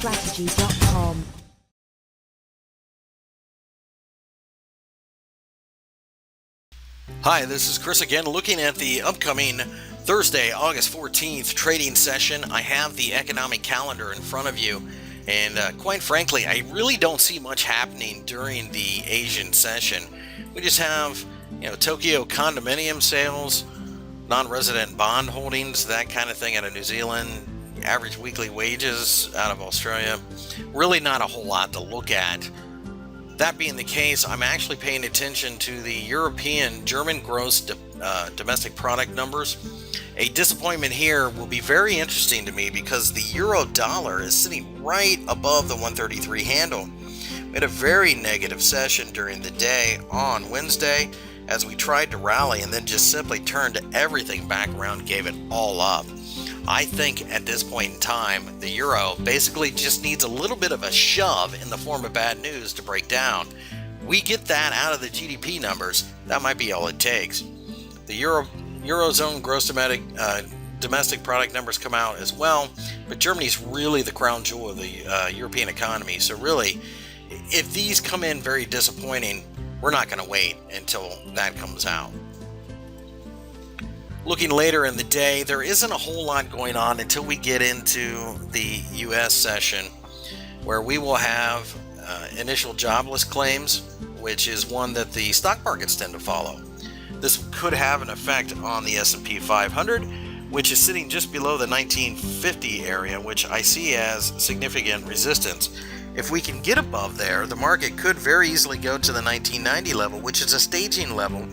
GDPstrategy.com. Hi, this is Chris again, looking at the upcoming Thursday, August 14th trading session. I have the economic calendar in front of you, and quite frankly, I really don't see much happening during the Asian session. We just have, Tokyo condominium sales, non-resident bond holdings, that kind of thing out of New Zealand, average weekly wages out of Australia. Really not a whole lot to look at. That being the case, I'm actually paying attention to the European German gross domestic product numbers. A disappointment here will be very interesting to me because the euro dollar is sitting right above the 133 handle. We had a very negative session during the day on Wednesday as we tried to rally and then just simply turned everything back around, gave it all up. I think at this point in time, the euro basically just needs a little bit of a shove in the form of bad news to break down. We get that out of the GDP numbers, that might be all it takes. The Eurozone gross domestic product numbers come out as well, but Germany's really the crown jewel of the European economy. So really, if these come in very disappointing, we're not going to wait until that comes out. Looking later in the day, there isn't a whole lot going on until we get into the U.S. session, where we will have initial jobless claims, which is one that the stock markets tend to follow. This could have an effect on the S&P 500, which is sitting just below the 1950 area, which I see as significant resistance. If we can get above there, the market could very easily go to the 1990 level, which is a staging level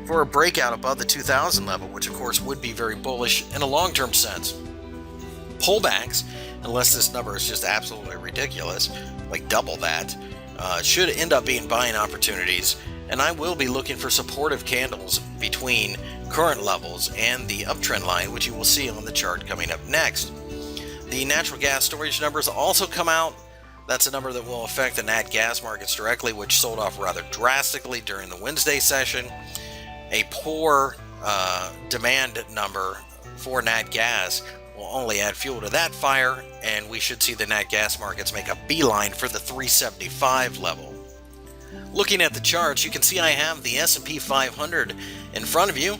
for a breakout above the 2000 level, which of course would be very bullish in a long-term sense. Pullbacks, unless this number is just absolutely ridiculous, like double that, should end up being buying opportunities, and I will be looking for supportive candles between current levels and the uptrend line, which you will see on the chart coming up next. The natural gas storage numbers also come out. That's a number that will affect the nat gas markets directly, which sold off rather drastically during the Wednesday session. A poor demand number for nat gas will only add fuel to that fire, and we should see the nat gas markets make a beeline for the 375 level. Looking at the charts, you can see I have the S&P 500 in front of you.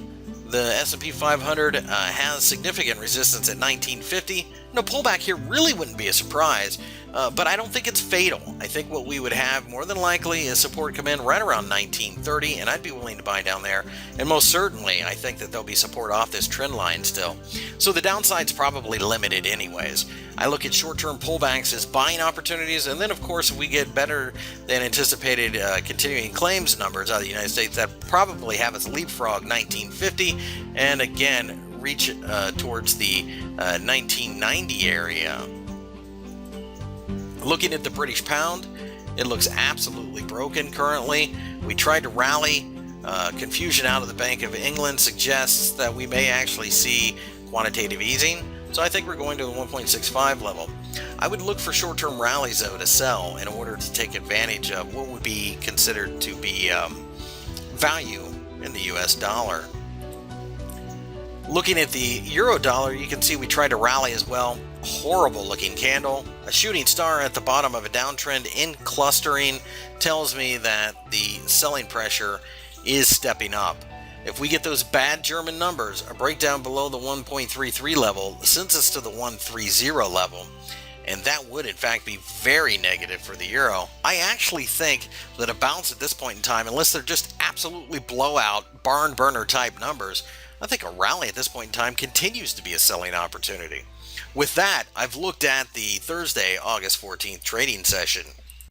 The S&P 500 has significant resistance at 1950. No pullback here really wouldn't be a surprise, but I don't think it's fatal. I think what we would have more than likely is support come in right around 1930, and I'd be willing to buy down there. And most certainly, I think that there'll be support off this trend line still. So the downside's probably limited anyways. I look at short-term pullbacks as buying opportunities, and then of course if we get better than anticipated continuing claims numbers out of the United States, that probably have us leapfrog 1950 and again reach towards the 1990 area. Looking at the British pound, it looks absolutely broken currently. We tried to rally. Confusion out of the Bank of England suggests that we may actually see quantitative easing. So I think we're going to the 1.65 level. I would look for short-term rallies though to sell in order to take advantage of what would be considered to be value in the US dollar. Looking at the euro dollar, you can see we tried to rally as well. Horrible looking candle. A shooting star at the bottom of a downtrend in clustering tells me that the selling pressure is stepping up. If we get those bad German numbers, a breakdown below the 1.33 level sends us to the 1.30 level, and that would in fact be very negative for the euro. I actually think that a bounce at this point in time, unless they're just absolutely blowout barn burner type numbers, I think a rally at this point in time continues to be a selling opportunity. With that, I've looked at the Thursday, August 14th trading session.